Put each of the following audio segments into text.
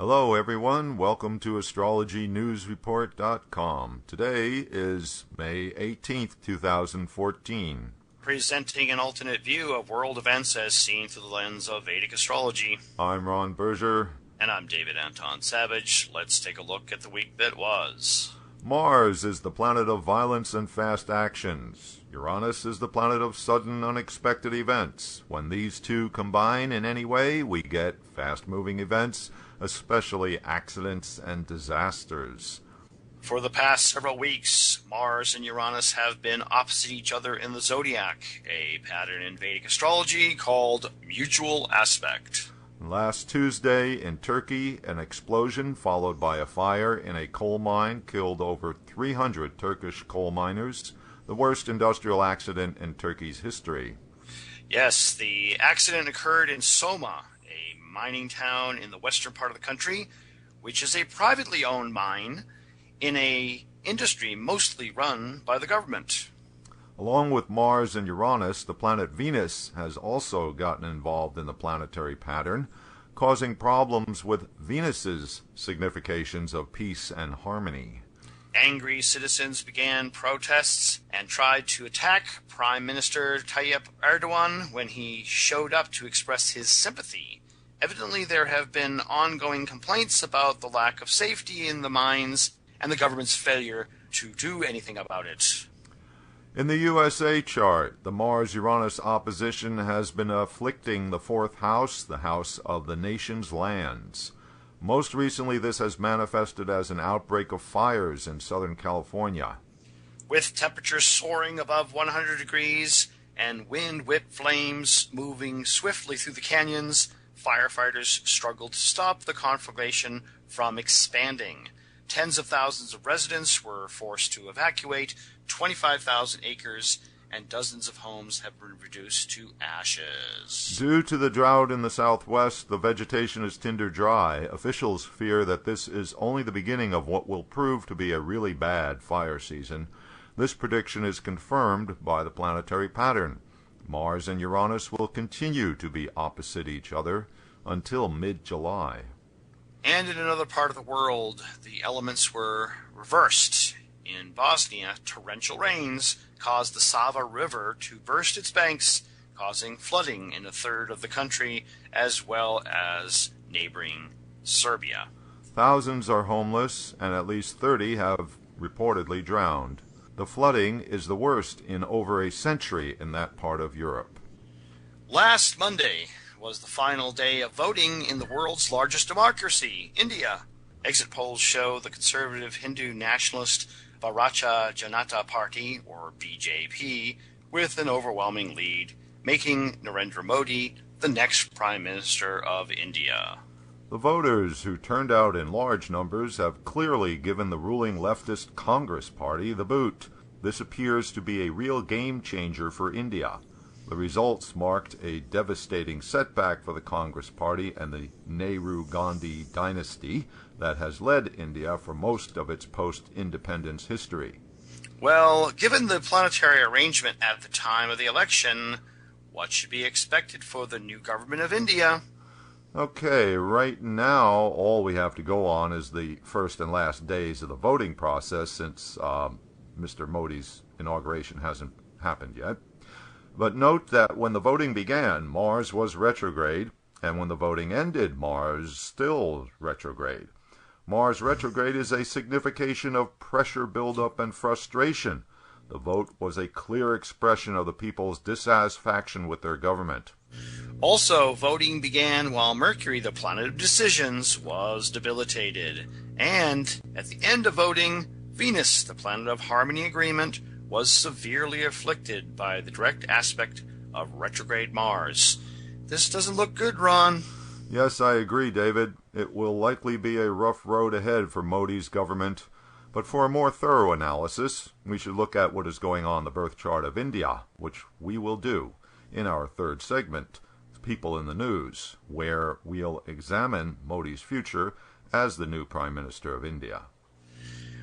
Hello everyone, welcome to AstrologyNewsReport.com. Today is May 18th, 2014. Presenting an alternate view of world events as seen through the lens of Vedic astrology. I'm Ron Berger. And I'm David Anton Savage. Let's take a look at the week that was. Mars is the planet of violence and fast actions. Uranus is the planet of sudden, unexpected events. When these two combine in any way, we get fast-moving events, especially accidents and disasters. For the past several weeks, Mars and Uranus have been opposite each other in the zodiac, a pattern in Vedic astrology called mutual aspect. Last Tuesday in Turkey, an explosion followed by a fire in a coal mine killed over 300 Turkish coal miners, the worst industrial accident in Turkey's history. Yes, the accident occurred in Soma, a mining town in the western part of the country, which is a privately owned mine in an industry mostly run by the government. Along with Mars and Uranus, the planet Venus has also gotten involved in the planetary pattern, causing problems with Venus's significations of peace and harmony. Angry citizens began protests and tried to attack Prime Minister Tayyip Erdogan when he showed up to express his sympathy. Evidently, there have been ongoing complaints about the lack of safety in the mines and the government's failure to do anything about it. In the USA chart, the Mars-Uranus opposition has been afflicting the fourth house, the house of the nation's lands. Most recently, this has manifested as an outbreak of fires in Southern California. With temperatures soaring above 100 degrees and wind-whipped flames moving swiftly through the canyons, firefighters struggled to stop the conflagration from expanding. Tens of thousands of residents were forced to evacuate 25,000 acres, and dozens of homes have been reduced to ashes. Due to the drought in the southwest, the vegetation is tinder dry. Officials fear that this is only the beginning of what will prove to be a really bad fire season. This prediction is confirmed by the planetary pattern. Mars and Uranus will continue to be opposite each other until mid-July. And in another part of the world, the elements were reversed. In Bosnia, torrential rains caused the Sava River to burst its banks, causing flooding in a third of the country, as well as neighboring Serbia. Thousands are homeless, and at least 30 have reportedly drowned. The flooding is the worst in over a century in that part of Europe. Last Monday was the final day of voting in the world's largest democracy, India. Exit polls show the conservative Hindu nationalist Bharatiya Janata Party, or BJP, with an overwhelming lead, making Narendra Modi the next Prime Minister of India. The voters, who turned out in large numbers, have clearly given the ruling leftist Congress Party the boot. This appears to be a real game changer for India. The results marked a devastating setback for the Congress Party and the Nehru-Gandhi dynasty that has led India for most of its post-independence history. Well, given the planetary arrangement at the time of the election, what should be expected for the new government of India? Okay, right now all we have to go on is the first and last days of the voting process, since Mr. Modi's inauguration hasn't happened yet. But note that when the voting began, Mars was retrograde, and when the voting ended, Mars still retrograde. Mars retrograde is a signification of pressure buildup and frustration. The vote was a clear expression of the people's dissatisfaction with their government. Also, voting began while Mercury, the planet of decisions, was debilitated. And at the end of voting, Venus, the planet of harmony agreement, was severely afflicted by the direct aspect of retrograde Mars. This doesn't look good, Ron. Yes, I agree, David. It will likely be a rough road ahead for Modi's government. But for a more thorough analysis, we should look at what is going on in the birth chart of India, which we will do in our third segment, People in the News, where we'll examine Modi's future as the new Prime Minister of India.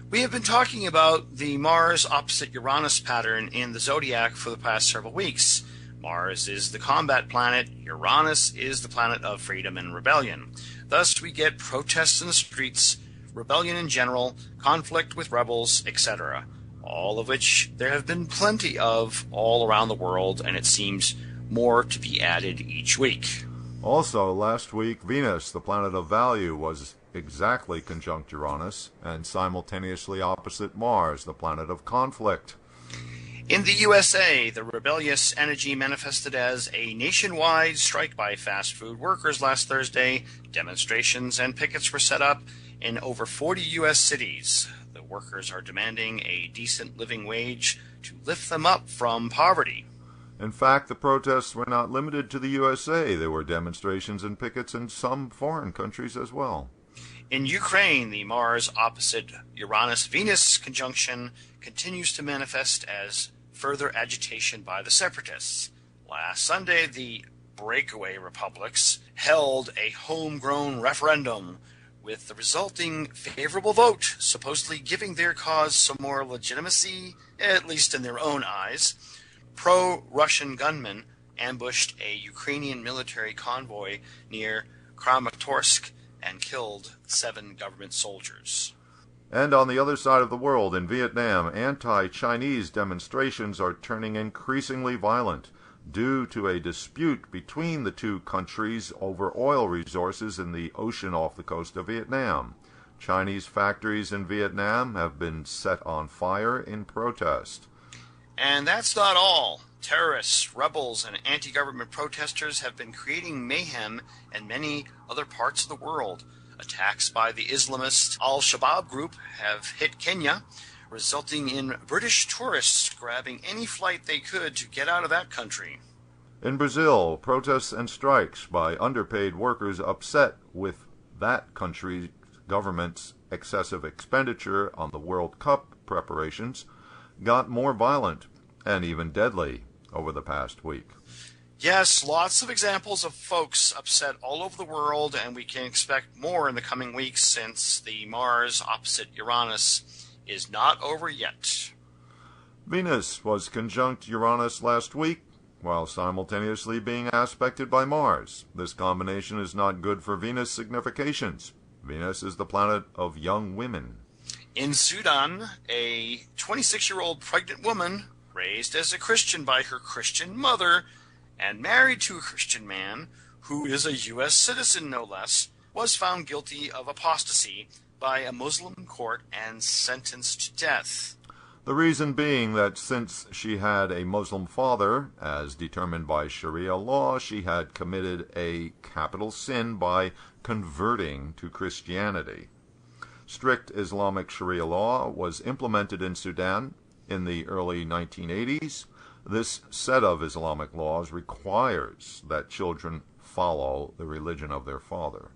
We have been talking about the Mars opposite Uranus pattern in the zodiac for the past several weeks. Mars is the combat planet. Uranus is the planet of freedom and rebellion. Thus, we get protests in the streets, rebellion in general, conflict with rebels, etc. All of which there have been plenty of all around the world, and it seems more to be added each week. Also, last week, Venus, the planet of value, was exactly conjunct Uranus and simultaneously opposite Mars, the planet of conflict. In the USA, the rebellious energy manifested as a nationwide strike by fast food workers last Thursday. Demonstrations and pickets were set up in over 40 U.S. cities. The workers are demanding a decent living wage to lift them up from poverty. In fact, the protests were not limited to the USA. There were demonstrations and pickets in some foreign countries as well. In Ukraine, the Mars opposite Uranus-Venus conjunction continues to manifest as further agitation by the Separatists. Last Sunday, the breakaway republics held a homegrown referendum with the resulting favorable vote supposedly giving their cause some more legitimacy, at least in their own eyes. Pro-Russian gunmen ambushed a Ukrainian military convoy near Kramatorsk and killed 7 government soldiers. And on the other side of the world, in Vietnam, anti-Chinese demonstrations are turning increasingly violent due to a dispute between the two countries over oil resources in the ocean off the coast of Vietnam. Chinese factories in Vietnam have been set on fire in protest. And that's not all. Terrorists, rebels, and anti-government protesters have been creating mayhem in many other parts of the world. Attacks by the Islamist Al-Shabaab group have hit Kenya, resulting in British tourists grabbing any flight they could to get out of that country. In Brazil, protests and strikes by underpaid workers upset with that country's government's excessive expenditure on the World Cup preparations got more violent and even deadly over the past week. Yes, lots of examples of folks upset all over the world, and we can expect more in the coming weeks since the Mars opposite Uranus is not over yet. Venus was conjunct Uranus last week, while simultaneously being aspected by Mars. This combination is not good for Venus significations. Venus is the planet of young women. In Sudan, a 26-year-old pregnant woman, raised as a Christian by her Christian mother, and married to a Christian man, who is a U.S. citizen no less, was found guilty of apostasy by a Muslim court and sentenced to death. The reason being that since she had a Muslim father, as determined by Sharia law, she had committed a capital sin by converting to Christianity. Strict Islamic Sharia law was implemented in Sudan in the early 1980s. This set of Islamic laws requires that children follow the religion of their father.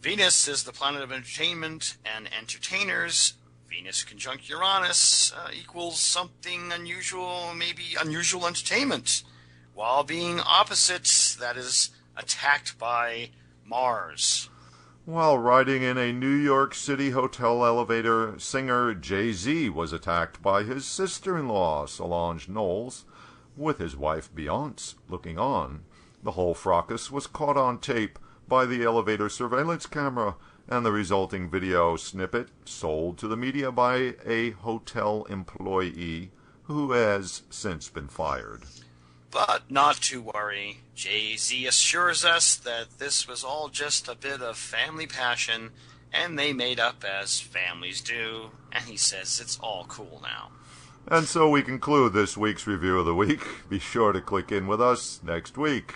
Venus is the planet of entertainment and entertainers. Venus conjunct Uranus equals something unusual, maybe unusual entertainment, while being opposite, that is, attacked by Mars. While riding in a New York City hotel elevator, singer Jay-Z was attacked by his sister-in-law, Solange Knowles, with his wife Beyonce looking on. The whole fracas was caught on tape by the elevator surveillance camera, and the resulting video snippet sold to the media by a hotel employee who has since been fired. But not to worry. Jay-Z assures us that this was all just a bit of family passion, and they made up as families do, and he says it's all cool now. And so we conclude this week's Review of the Week. Be sure to click in with us next week.